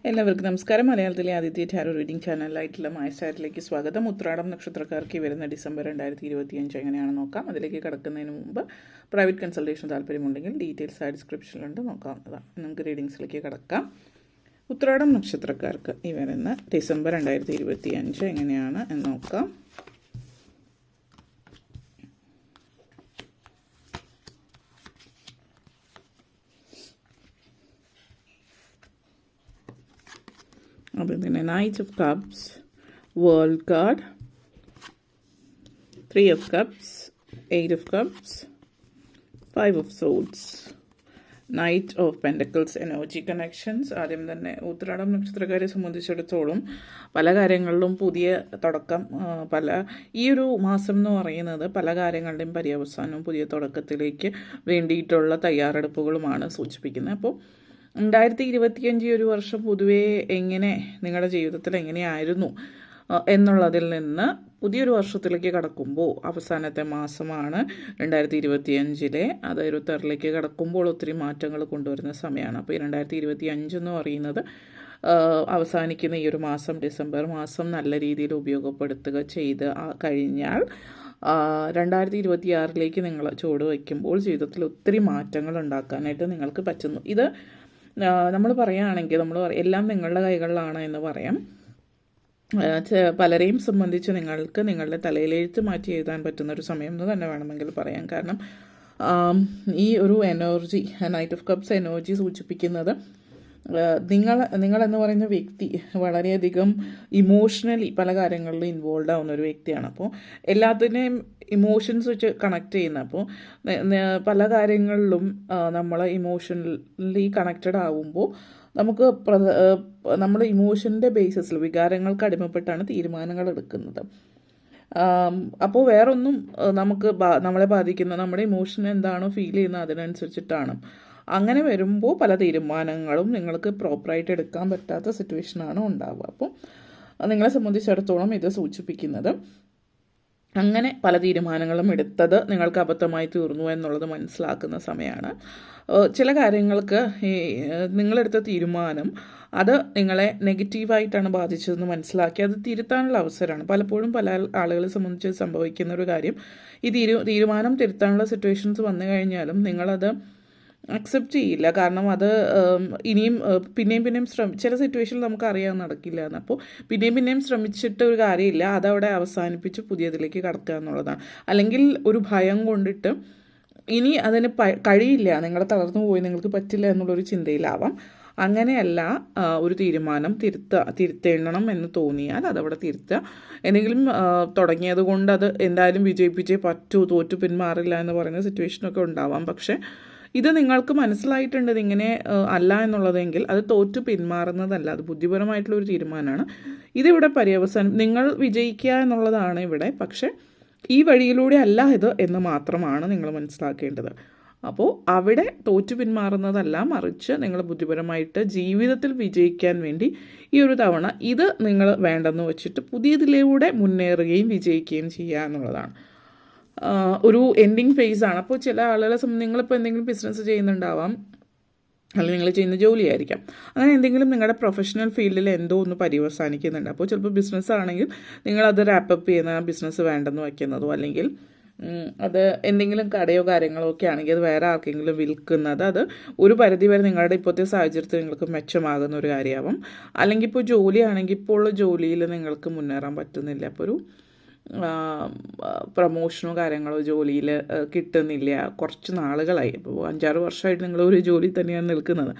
എല്ലാവർക്കും നമസ്കാരം. മലയാളത്തിലെ ആദ്യത്തെ ടാരോ റീഡിംഗ് ചാനലായിട്ടുള്ള മായസ്റ്റാറ്റിലേക്ക് സ്വാഗതം. ഉത്രാടം നക്ഷത്രക്കാർക്ക് വരുന്ന ഡിസംബർ 2025 എങ്ങനെയാണെന്ന് നോക്കാം. അതിലേക്ക് കടക്കുന്നതിന് മുമ്പ് പ്രൈവറ്റ് കൺസൾട്ടേഷൻ താല്പര്യമുണ്ടെങ്കിൽ ഡീറ്റെയിൽസ് ആ ഡിസ്ക്രിപ്ഷനിലുണ്ട്, നോക്കാവുന്നതാണ്. നമുക്ക് റീഡിങ്സിലേക്ക് കടക്കാം. ഉത്രാടം നക്ഷത്രക്കാർക്ക് ഈ വരുന്ന ഡിസംബർ 2025 എങ്ങനെയാണ് എന്ന് നോക്കാം. അപ്പോൾ പിന്നെ knight of cups, world card, 3 of cups, 8 of cups, 5 of swords, knight of pentacles, energy connections. ആദ്യം തന്നെ ഉത്രാടം നക്ഷത്രക്കാരെ സംബന്ധിച്ചിടത്തോളം പല കാര്യങ്ങളിലും പുതിയ തുടക്കം, ഈ ഒരു മാസം എന്ന് പറയുന്നത് പല കാര്യങ്ങളുടെയും പര്യവസാനവും പുതിയ തുടക്കത്തിലേക്ക് വേണ്ടിയിട്ടുള്ള തയ്യാറെടുപ്പുകളുമാണ് സൂചിപ്പിക്കുന്നത്. അപ്പോൾ 2025 ഒരു വർഷം പൊതുവേ എങ്ങനെ നിങ്ങളുടെ ജീവിതത്തിൽ എങ്ങനെയായിരുന്നു എന്നുള്ളതിൽ നിന്ന് പുതിയൊരു വർഷത്തിലേക്ക് കടക്കുമ്പോൾ അവസാനത്തെ മാസമാണ് 2025. അത് 26ലേക്ക് കടക്കുമ്പോൾ ഒത്തിരി മാറ്റങ്ങൾ കൊണ്ടുവരുന്ന സമയമാണ്. അപ്പോൾ ഈ 2025 എന്ന് പറയുന്നത് അവസാനിക്കുന്ന ഈ ഒരു മാസം, ഡിസംബർ മാസം നല്ല രീതിയിൽ ഉപയോഗപ്പെടുത്തുക ചെയ്ത് കഴിഞ്ഞാൽ 2026ലേക്ക് നിങ്ങൾ ചുവട് വയ്ക്കുമ്പോൾ ജീവിതത്തിൽ ഒത്തിരി മാറ്റങ്ങൾ ഉണ്ടാക്കാനായിട്ട് നിങ്ങൾക്ക് പറ്റുന്നു. ഇത് നമ്മൾ പറയുകയാണെങ്കിൽ എല്ലാം നിങ്ങളുടെ കൈകളിലാണ് എന്ന് പറയാം. പലരെയും സംബന്ധിച്ച് നിങ്ങൾക്ക് നിങ്ങളുടെ തലയിലെഴുത്ത് മാറ്റി എഴുതാൻ പറ്റുന്ന ഒരു സമയം എന്ന് തന്നെ വേണമെങ്കിൽ പറയാം. കാരണം ഈ ഒരു energy, knight of cups energy സൂചിപ്പിക്കുന്നത് നിങ്ങളെന്ന് പറയുന്ന വ്യക്തി വളരെയധികം ഇമോഷണലി പല കാര്യങ്ങളിലും ഇൻവോൾവ് ആവുന്ന ഒരു വ്യക്തിയാണ്. അപ്പോൾ എല്ലാത്തിനെയും ഇമോഷൻസ് വെച്ച് കണക്ട് ചെയ്യുന്ന, അപ്പോൾ പല കാര്യങ്ങളിലും നമ്മൾ ഇമോഷണലി കണക്റ്റഡ് ആവുമ്പോൾ നമ്മൾ ഇമോഷൻ്റെ ബേസിസിൽ വികാരങ്ങൾക്ക് അടിമപ്പെട്ടാണ് തീരുമാനങ്ങൾ എടുക്കുന്നത്. അപ്പോൾ വേറൊന്നും നമ്മളെ ബാധിക്കുന്ന നമ്മുടെ ഇമോഷൻ എന്താണോ ഫീൽ ചെയ്യുന്നത് അതിനനുസരിച്ചിട്ടാണ്. അങ്ങനെ വരുമ്പോൾ പല തീരുമാനങ്ങളും നിങ്ങൾക്ക് പ്രോപ്പറായിട്ട് എടുക്കാൻ പറ്റാത്ത സിറ്റുവേഷനാണ് ഉണ്ടാവുക. അപ്പോൾ നിങ്ങളെ സംബന്ധിച്ചിടത്തോളം ഇത് സൂചിപ്പിക്കുന്നത് അങ്ങനെ പല തീരുമാനങ്ങളും എടുത്തത് നിങ്ങൾക്ക് അബദ്ധമായി തീർന്നു എന്നുള്ളത് മനസ്സിലാക്കുന്ന സമയമാണ്. ചില കാര്യങ്ങൾക്ക് നിങ്ങളെടുത്ത തീരുമാനം അത് നിങ്ങളെ നെഗറ്റീവായിട്ടാണ് ബാധിച്ചതെന്ന് മനസ്സിലാക്കി അത് തിരുത്താനുള്ള അവസരമാണ്. പലപ്പോഴും പല ആളുകളെ സംബന്ധിച്ച് സംഭവിക്കുന്ന ഒരു കാര്യം, ഈ തീരുമാനം തിരുത്താനുള്ള സിറ്റുവേഷൻസ് വന്നു കഴിഞ്ഞാലും നിങ്ങളത് അക്സെപ്റ്റ് ചെയ്യില്ല. കാരണം അത് ഇനിയും പിന്നെയും ചില സിറ്റുവേഷനിൽ നമുക്കറിയാൻ നടക്കില്ല എന്ന്. അപ്പോൾ പിന്നെയും ശ്രമിച്ചിട്ട് ഒരു കാര്യമില്ല, അതവിടെ അവസാനിപ്പിച്ച് പുതിയതിലേക്ക് കടത്തുക എന്നുള്ളതാണ്. അല്ലെങ്കിൽ ഒരു ഭയം കൊണ്ടിട്ട് ഇനി അതിന് കഴിയില്ല, നിങ്ങൾ തളർന്നു പോയി, നിങ്ങൾക്ക് പറ്റില്ല എന്നുള്ളൊരു ചിന്തയിലാവാം. അങ്ങനെയല്ല, ഒരു തീരുമാനം തിരുത്തേണം എന്ന് തോന്നിയാൽ അതവിടെ തിരുത്തുക. എന്തെങ്കിലും തുടങ്ങിയത് കൊണ്ട് അത് എന്തായാലും വിജയിപ്പിച്ചേ പറ്റൂ, തോറ്റു പിന്മാറില്ല എന്ന് പറയുന്ന സിറ്റുവേഷനൊക്കെ ഉണ്ടാവാം. പക്ഷേ ഇത് നിങ്ങൾക്ക് മനസ്സിലായിട്ടുണ്ട് ഇതിങ്ങനെ അല്ല എന്നുള്ളതെങ്കിൽ അത് തോറ്റു പിന്മാറുന്നതല്ല, അത് ബുദ്ധിപരമായിട്ടുള്ള ഒരു തീരുമാനമാണ്. ഇതിവിടെ പര്യവസാനം നിങ്ങൾ വിജയിക്കുക എന്നുള്ളതാണ് ഇവിടെ. പക്ഷേ ഈ വഴിയിലൂടെ അല്ല ഇത് എന്ന് മാത്രമാണ് നിങ്ങൾ മനസ്സിലാക്കേണ്ടത്. അപ്പോൾ അവിടെ തോറ്റു പിന്മാറുന്നതല്ല, മറിച്ച് നിങ്ങൾ ബുദ്ധിപരമായിട്ട് ജീവിതത്തിൽ വിജയിക്കാൻ വേണ്ടി ഈ ഒരു തവണ ഇത് നിങ്ങൾ വേണ്ടെന്ന് വെച്ചിട്ട് പുതിയതിലൂടെ മുന്നേറുകയും വിജയിക്കുകയും ചെയ്യുക എന്നുള്ളതാണ്. ഒരു എൻഡിങ് ഫേസാണ്. അപ്പോൾ ചില ആളുകളെ നിങ്ങളിപ്പോൾ എന്തെങ്കിലും ബിസിനസ് ചെയ്യുന്നുണ്ടാവാം, അല്ലെങ്കിൽ നിങ്ങൾ ചെയ്യുന്ന ജോലിയായിരിക്കാം. അങ്ങനെ എന്തെങ്കിലും നിങ്ങളുടെ പ്രൊഫഷണൽ ഫീൽഡിൽ എന്തോ ഒന്ന് പര്യവസാനിക്കുന്നുണ്ട്. അപ്പോൾ ചിലപ്പോൾ ബിസിനസ് ആണെങ്കിൽ നിങ്ങളത് റാപ്പപ്പ് ചെയ്യുന്ന ബിസിനസ് വേണ്ടെന്ന് വയ്ക്കുന്നതോ, അല്ലെങ്കിൽ അത് എന്തെങ്കിലും കടയോ കാര്യങ്ങളോ ഒക്കെ ആണെങ്കിൽ അത് വേറെ ആർക്കെങ്കിലും വിൽക്കുന്നത്, അത് ഒരു പരിധിവരെ നിങ്ങളുടെ ഇപ്പോഴത്തെ സാഹചര്യത്തിൽ നിങ്ങൾക്ക് മെച്ചമാകുന്ന ഒരു കാര്യമാവും. അല്ലെങ്കിൽ ഇപ്പോൾ ജോലിയാണെങ്കിൽ ഇപ്പോൾ ഉള്ള ജോലിയിൽ നിങ്ങൾക്ക് മുന്നേറാൻ പറ്റുന്നില്ല, അപ്പോൾ ഒരു പ്രമോഷനോ കാര്യങ്ങളോ ജോലിയിൽ കിട്ടുന്നില്ല, കുറച്ച് നാളുകളായി, ഇപ്പോൾ 5-6 വർഷമായിട്ട് നിങ്ങൾ ഒരു ജോലി തന്നെയാണ് നിൽക്കുന്നത്,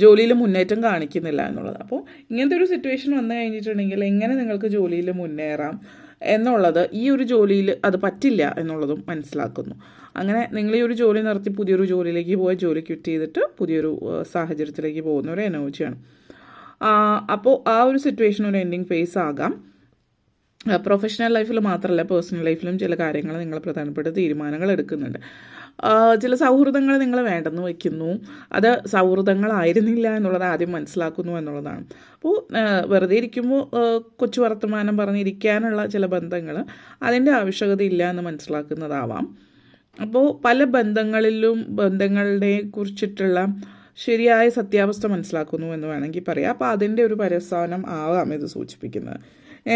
ജോലിയിൽ മുന്നേറ്റം കാണിക്കുന്നില്ല എന്നുള്ളത്. അപ്പോൾ ഇങ്ങനത്തെ ഒരു സിറ്റുവേഷൻ വന്നു കഴിഞ്ഞിട്ടുണ്ടെങ്കിൽ എങ്ങനെ നിങ്ങൾക്ക് ജോലിയിൽ മുന്നേറാം എന്നുള്ളത്, ഈ ഒരു ജോലിയിൽ അത് പറ്റില്ല എന്നുള്ളതും മനസ്സിലാക്കുന്നു. അങ്ങനെ നിങ്ങൾ ഈ ഒരു ജോലി നിർത്തി പുതിയൊരു ജോലിയിലേക്ക് പോയി ജോലി ക്വിറ്റ് ചെയ്തിട്ട് പുതിയൊരു സാഹചര്യത്തിലേക്ക് പോകുന്ന ഒരു എനർജിയാണ്. അപ്പോൾ ആ ഒരു സിറ്റുവേഷൻ ഒരു എൻഡിങ് ഫേസ് ആകാം. പ്രൊഫഷണൽ ലൈഫിൽ മാത്രമല്ല, പേഴ്സണൽ ലൈഫിലും ചില കാര്യങ്ങൾ നിങ്ങൾ പ്രധാനപ്പെട്ട തീരുമാനങ്ങൾ എടുക്കുന്നുണ്ട്. ചില സൗഹൃദങ്ങൾ നിങ്ങൾ വേണ്ടെന്ന് വയ്ക്കുന്നു, അത് സൗഹൃദങ്ങളായിരുന്നില്ല എന്നുള്ളത് ആദ്യം മനസ്സിലാക്കുന്നു എന്നുള്ളതാണ്. അപ്പോൾ വെറുതെ ഇരിക്കുമ്പോൾ കൊച്ചു വർത്തമാനം പറഞ്ഞിരിക്കാനുള്ള ചില ബന്ധങ്ങൾ അതിൻ്റെ ആവശ്യകതയില്ല എന്ന് മനസ്സിലാക്കുന്നതാവാം. അപ്പോൾ പല ബന്ധങ്ങളിലും ബന്ധങ്ങളെ കുറിച്ചിട്ടുള്ള ശരിയായ സത്യാവസ്ഥ മനസ്സിലാക്കുന്നു എന്ന് വേണമെങ്കിൽ പറയാം. അപ്പോൾ അതിൻ്റെ ഒരു പര്യവസാനം ആവാം ഇത് സൂചിപ്പിക്കുന്നത്.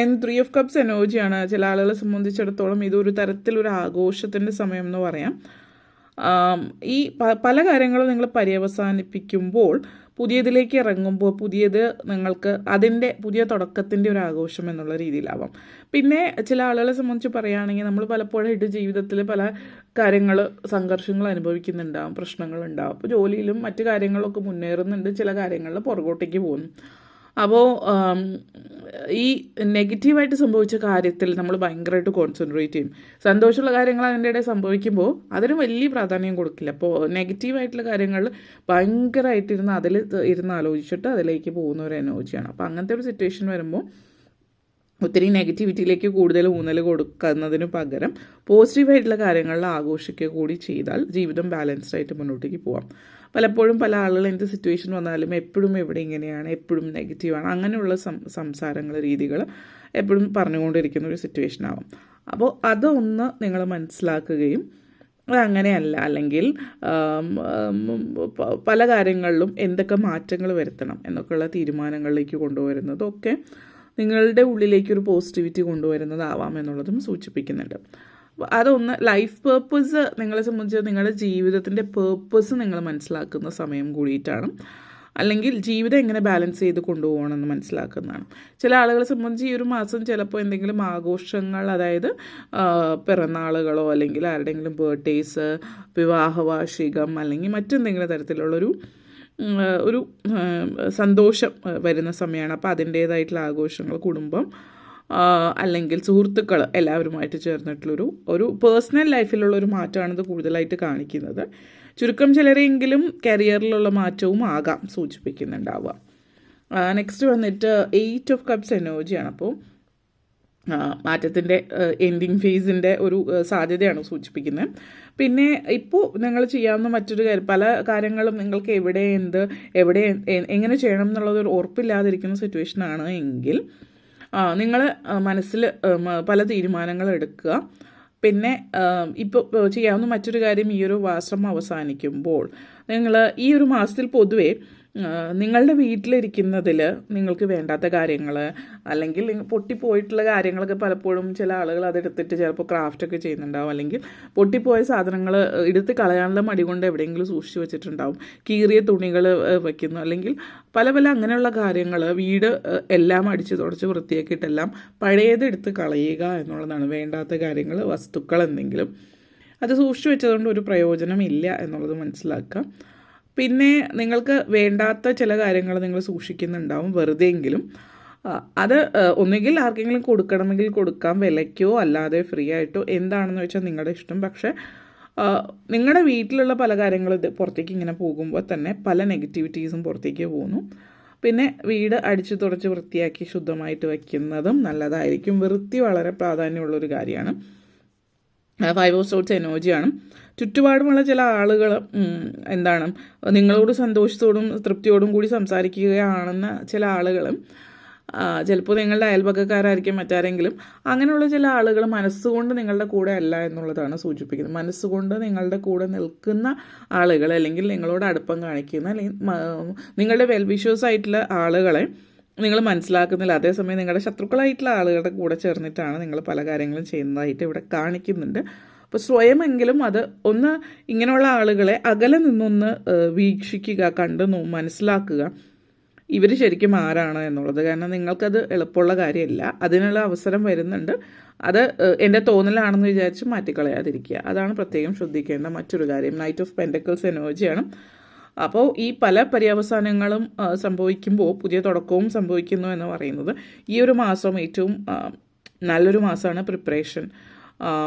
ആൻഡ് 3 ഓഫ് കപ്സ് എനർജിയാണ്. ചില ആളുകളെ സംബന്ധിച്ചിടത്തോളം ഇതൊരു തരത്തിലൊരു ആഘോഷത്തിൻ്റെ സമയം എന്ന് പറയാം. ഈ പല കാര്യങ്ങളും നിങ്ങൾ പര്യവസാനിപ്പിക്കുമ്പോൾ പുതിയതിലേക്ക് ഇറങ്ങുമ്പോൾ പുതിയത് നിങ്ങൾക്ക് അതിൻ്റെ പുതിയ തുടക്കത്തിൻ്റെ ഒരു ആഘോഷം എന്നുള്ള രീതിയിലാവാം. പിന്നെ ചില ആളുകളെ സംബന്ധിച്ച് പറയുകയാണെങ്കിൽ നമ്മൾ പലപ്പോഴായിട്ട് ജീവിതത്തിൽ പല കാര്യങ്ങൾ സംഘർഷങ്ങൾ അനുഭവിക്കുന്നുണ്ടാവും, പ്രശ്നങ്ങളുണ്ടാവും. അപ്പോൾ ജോലിയിലും മറ്റു കാര്യങ്ങളൊക്കെ മുന്നേറുന്നുണ്ട്, ചില കാര്യങ്ങളിൽ പുറകോട്ടേക്ക് പോകുന്നു. അപ്പോൾ ഈ നെഗറ്റീവായിട്ട് സംഭവിച്ച കാര്യത്തിൽ നമ്മൾ ഭയങ്കരമായിട്ട് കോൺസെൻട്രേറ്റ് ചെയ്യും. സന്തോഷമുള്ള കാര്യങ്ങൾ അതിൻ്റെ ഇടയിൽ സംഭവിക്കുമ്പോൾ അതിന് വലിയ പ്രാധാന്യം കൊടുക്കില്ല. അപ്പോൾ നെഗറ്റീവായിട്ടുള്ള കാര്യങ്ങൾ ഭയങ്കരമായിട്ട് അതിൽ ഇരുന്ന് ആലോചിച്ചിട്ട് അതിലേക്ക് പോകുന്ന ഒരു എനർജിയാണ്. അപ്പോൾ അങ്ങനത്തെ ഒരു സിറ്റുവേഷൻ വരുമ്പോൾ ഒത്തിരി നെഗറ്റിവിറ്റിയിലേക്ക് കൂടുതൽ ഊന്നൽ കൊടുക്കുന്നതിന് പകരം പോസിറ്റീവായിട്ടുള്ള കാര്യങ്ങളിൽ ആഘോഷിക്കുക കൂടി ചെയ്താൽ ജീവിതം ബാലൻസ്ഡ് ആയിട്ട് മുന്നോട്ടേക്ക് പോകാം. പലപ്പോഴും പല ആളുകൾ എന്ത് സിറ്റുവേഷൻ വന്നാലും എപ്പോഴും എവിടെ ഇങ്ങനെയാണ്, എപ്പോഴും നെഗറ്റീവാണ്, അങ്ങനെയുള്ള സംസാരങ്ങൾ രീതികൾ എപ്പോഴും പറഞ്ഞുകൊണ്ടിരിക്കുന്ന ഒരു സിറ്റുവേഷൻ ആവും. അപ്പോൾ അതൊന്ന് നിങ്ങൾ മനസ്സിലാക്കുകയും അതങ്ങനെയല്ല, അല്ലെങ്കിൽ പല കാര്യങ്ങളിലും എന്തൊക്കെ മാറ്റങ്ങൾ വരുത്തണം എന്നൊക്കെയുള്ള തീരുമാനങ്ങളിലേക്ക് കൊണ്ടുവരുന്നതൊക്കെ നിങ്ങളുടെ ഉള്ളിലേക്കൊരു പോസിറ്റിവിറ്റി കൊണ്ടുവരുന്നതാവാം എന്നുള്ളതും സൂചിപ്പിക്കുന്നുണ്ട്. അതൊന്ന് ലൈഫ് പേർപ്പസ് നിങ്ങളെ സംബന്ധിച്ച് നിങ്ങളുടെ ജീവിതത്തിൻ്റെ പേർപ്പസ് നിങ്ങൾ മനസ്സിലാക്കുന്ന സമയം കൂടിയിട്ടാണ്. അല്ലെങ്കിൽ ജീവിതം എങ്ങനെ ബാലൻസ് ചെയ്ത് കൊണ്ടുപോകണമെന്ന് മനസ്സിലാക്കുന്നതാണ്. ചില ആളുകളെ സംബന്ധിച്ച് ഈ ഒരു മാസം ചിലപ്പോൾ എന്തെങ്കിലും ആഘോഷങ്ങൾ, അതായത് പിറന്നാളുകളോ അല്ലെങ്കിൽ ആരുടെയെങ്കിലും ബർത്ത്ഡേയ്സ്, വിവാഹവാർഷികം അല്ലെങ്കിൽ മറ്റെന്തെങ്കിലും തരത്തിലുള്ളൊരു സന്തോഷം വരുന്ന സമയമാണ്. അപ്പോൾ അതിൻ്റേതായിട്ടുള്ള ആഘോഷങ്ങൾ, കുടുംബം അല്ലെങ്കിൽ സുഹൃത്തുക്കൾ എല്ലാവരുമായിട്ട് ചേർന്നിട്ടുള്ളൊരു പേഴ്സണൽ ലൈഫിലുള്ളൊരു മാറ്റമാണിത് കൂടുതലായിട്ട് കാണിക്കുന്നത്. ചുരുക്കം ചിലരെങ്കിലും കരിയറിലുള്ള മാറ്റവും ആകാം സൂചിപ്പിക്കുന്നുണ്ടാവുക. നെക്സ്റ്റ് വന്നിട്ട് 8 ഓഫ് കപ്സ് എനർജിയാണ്. അപ്പോൾ മാറ്റത്തിൻ്റെ എൻഡിങ് ഫേസിൻ്റെ ഒരു സാധ്യതയാണ് സൂചിപ്പിക്കുന്നത്. പിന്നെ ഇപ്പോൾ നിങ്ങൾ ചെയ്യാവുന്ന മറ്റൊരു കാര്യം, പല കാര്യങ്ങളും നിങ്ങൾക്ക് എവിടെ എങ്ങനെ ചെയ്യണം എന്നുള്ളതൊരു ഉറപ്പില്ലാതിരിക്കുന്ന സിറ്റുവേഷനാണ് എങ്കിൽ നിങ്ങൾ മനസ്സിൽ പല തീരുമാനങ്ങൾ എടുക്കുക. പിന്നെ ഇപ്പോൾ ചെയ്യാവുന്ന മറ്റൊരു കാര്യം, ഈ ഒരു മാസം അവസാനിക്കുമ്പോൾ നിങ്ങൾ ഈ ഒരു മാസത്തിൽ പൊതുവേ നിങ്ങളുടെ വീട്ടിലിരിക്കുന്നതിൽ നിങ്ങൾക്ക് വേണ്ടാത്ത കാര്യങ്ങൾ അല്ലെങ്കിൽ പൊട്ടിപ്പോയിട്ടുള്ള കാര്യങ്ങളൊക്കെ പലപ്പോഴും ചില ആളുകൾ അതെടുത്തിട്ട് ചിലപ്പോൾ ക്രാഫ്റ്റൊക്കെ ചെയ്യുന്നുണ്ടാവും, അല്ലെങ്കിൽ പൊട്ടിപ്പോയ സാധനങ്ങൾ എടുത്ത് കളയാനുള്ള മടി കൊണ്ട് എവിടെയെങ്കിലും സൂക്ഷിച്ച് വെച്ചിട്ടുണ്ടാവും, കീറിയ തുണികൾ വയ്ക്കുന്നു, അല്ലെങ്കിൽ പല അങ്ങനെയുള്ള കാര്യങ്ങൾ. വീട് എല്ലാം അടിച്ച് തുടച്ച് വൃത്തിയാക്കിയിട്ടെല്ലാം പഴയതെടുത്ത് കളയുക എന്നുള്ളതാണ്. വേണ്ടാത്ത കാര്യങ്ങൾ, വസ്തുക്കൾ എന്തെങ്കിലും അത് സൂക്ഷിച്ച് വെച്ചതുകൊണ്ട് ഒരു പ്രയോജനമില്ല എന്നുള്ളത് മനസ്സിലാക്കുക. പിന്നെ നിങ്ങൾക്ക് വേണ്ടാത്ത ചില കാര്യങ്ങൾ നിങ്ങൾ സൂക്ഷിക്കുന്നുണ്ടാവും വെറുതെയെങ്കിലും. അത് ഒന്നുകിൽ ആർക്കെങ്കിലും കൊടുക്കണമെങ്കിൽ കൊടുക്കാം, വിലയ്ക്കോ അല്ലാതെ ഫ്രീ ആയിട്ടോ, എന്താണെന്ന് വെച്ചാൽ നിങ്ങളുടെ ഇഷ്ടം. പക്ഷേ നിങ്ങളുടെ വീട്ടിലുള്ള പല കാര്യങ്ങളും ഇത് പുറത്തേക്ക് ഇങ്ങനെ പോകുമ്പോൾ തന്നെ പല നെഗറ്റിവിറ്റീസും പുറത്തേക്ക് പോകുന്നു. പിന്നെ വീട് അടിച്ചു തുടച്ച് വൃത്തിയാക്കി ശുദ്ധമായിട്ട് വയ്ക്കുന്നതും നല്ലതായിരിക്കും. വൃത്തി വളരെ പ്രാധാന്യമുള്ളൊരു കാര്യമാണ്. 5 ഓഫ് സോർട്സ് എനർജിയാണ്. ചുറ്റുപാടുമുള്ള ചില ആളുകൾ നിങ്ങളോട് സന്തോഷത്തോടും തൃപ്തിയോടും കൂടി സംസാരിക്കുകയാണെന്ന് ചില ആളുകൾ, ചിലപ്പോൾ നിങ്ങളുടെ അയൽപക്കക്കാരായിരിക്കും, മറ്റാരെങ്കിലും. അങ്ങനെയുള്ള ചില ആളുകൾ മനസ്സുകൊണ്ട് നിങ്ങളുടെ കൂടെ അല്ല എന്നുള്ളതാണ് സൂചിപ്പിക്കുന്നത്. മനസ്സുകൊണ്ട് നിങ്ങളുടെ കൂടെ നിൽക്കുന്ന ആളുകൾ, അല്ലെങ്കിൽ നിങ്ങളോട് അടുപ്പം കാണിക്കുന്ന, അല്ലെങ്കിൽ നിങ്ങളുടെ വെൽവിഷേഴ്സ് ആയിട്ടുള്ള ആളുകളെ നിങ്ങൾ മനസ്സിലാക്കുന്നില്ല. അതേസമയം നിങ്ങളുടെ ശത്രുക്കളായിട്ടുള്ള ആളുകളുടെ കൂടെ ചേർന്നിട്ടാണ് നിങ്ങൾ പല കാര്യങ്ങളും ചെയ്യുന്നതായിട്ട് ഇവിടെ കാണിക്കുന്നുണ്ട്. അപ്പോൾ സ്വയമെങ്കിലും അത് ഒന്ന് ഇങ്ങനെയുള്ള ആളുകളെ അകലെ നിന്നൊന്ന് വീക്ഷിക്കുക, കണ്ട് മനസ്സിലാക്കുക ഇവർ ശരിക്കും ആരാണ് എന്നുള്ളത്. കാരണം നിങ്ങൾക്കത് എളുപ്പമുള്ള കാര്യമല്ല, അതിനുള്ള അവസരം വരുന്നുണ്ട്. അത് എൻ്റെ തോന്നലാണെന്ന് വിചാരിച്ച് മാറ്റിക്കളയാതിരിക്കുക, അതാണ് പ്രത്യേകം ശ്രദ്ധിക്കേണ്ട മറ്റൊരു കാര്യം. നൈറ്റ് ഓഫ് പെൻറ്റക്കിൾസ് എനർജിയാണ്. അപ്പോൾ ഈ പല പര്യവസാനങ്ങളും സംഭവിക്കുമ്പോൾ പുതിയ തുടക്കവും സംഭവിക്കുന്നു എന്ന് പറയുന്നത് ഈ ഒരു മാസം ഏറ്റവും നല്ലൊരു മാസമാണ്. പ്രിപ്പറേഷൻ,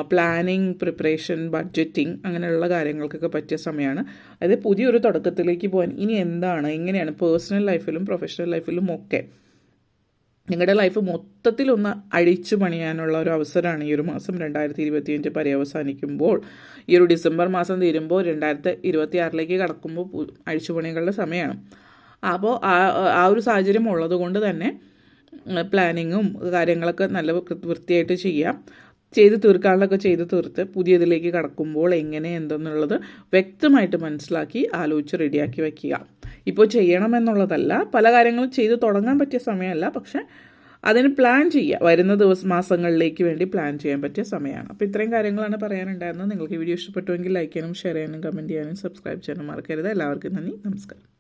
പ്ലാനിങ്, പ്രിപ്പറേഷൻ, ബഡ്ജറ്റിംഗ്, അങ്ങനെയുള്ള കാര്യങ്ങൾക്കൊക്കെ പറ്റിയ സമയമാണ്. അതായത് പുതിയൊരു തുടക്കത്തിലേക്ക് പോകാൻ ഇനി എങ്ങനെയാണ് പേഴ്സണൽ ലൈഫിലും പ്രൊഫഷണൽ ലൈഫിലും ഒക്കെ നിങ്ങളുടെ ലൈഫ് മൊത്തത്തിലൊന്ന് അഴിച്ചു പണിയാനുള്ള ഒരു അവസരമാണ് ഈ ഒരു മാസം. 2025 പര്യവസാനിക്കുമ്പോൾ, ഈ ഒരു ഡിസംബർ മാസം തീരുമ്പോൾ 2026 കടക്കുമ്പോൾ അഴിച്ചുപണികളുടെ സമയമാണ്. അപ്പോൾ ആ ഒരു സാഹചര്യം ഉള്ളത് കൊണ്ട് തന്നെ പ്ലാനിങ്ങും കാര്യങ്ങളൊക്കെ നല്ല വൃത്തിയായിട്ട് ചെയ്യാം. ചെയ്ത് തീർക്കാനുള്ളതൊക്കെ ചെയ്ത് തീർത്ത് പുതിയതിലേക്ക് കടക്കുമ്പോൾ എങ്ങനെ എന്തെന്നുള്ളത് വ്യക്തമായിട്ട് മനസ്സിലാക്കി ആലോചിച്ച് റെഡിയാക്കി വയ്ക്കുക. ഇപ്പോൾ ചെയ്യണമെന്നുള്ളതല്ല, പല കാര്യങ്ങളും ചെയ്ത് തുടങ്ങാൻ പറ്റിയ സമയമല്ല, പക്ഷെ അതിന് പ്ലാൻ ചെയ്യുക. വരുന്ന മാസങ്ങളിലേക്ക് വേണ്ടി പ്ലാൻ ചെയ്യാൻ പറ്റിയ സമയമാണ്. അപ്പോൾ ഇത്രയും കാര്യങ്ങളാണ് പറയാനുണ്ടായിരുന്നത്. നിങ്ങൾക്ക് ഈ വീഡിയോ ഇഷ്ടപ്പെട്ടുവെങ്കിൽ ലൈക്ക് ചെയ്യാനും ഷെയർ ചെയ്യാനും കമൻറ്റ് ചെയ്യാനും സബ്സ്ക്രൈബ് ചെയ്യാനും മറക്കരുത്. എല്ലാവർക്കും നന്ദി, നമസ്കാരം.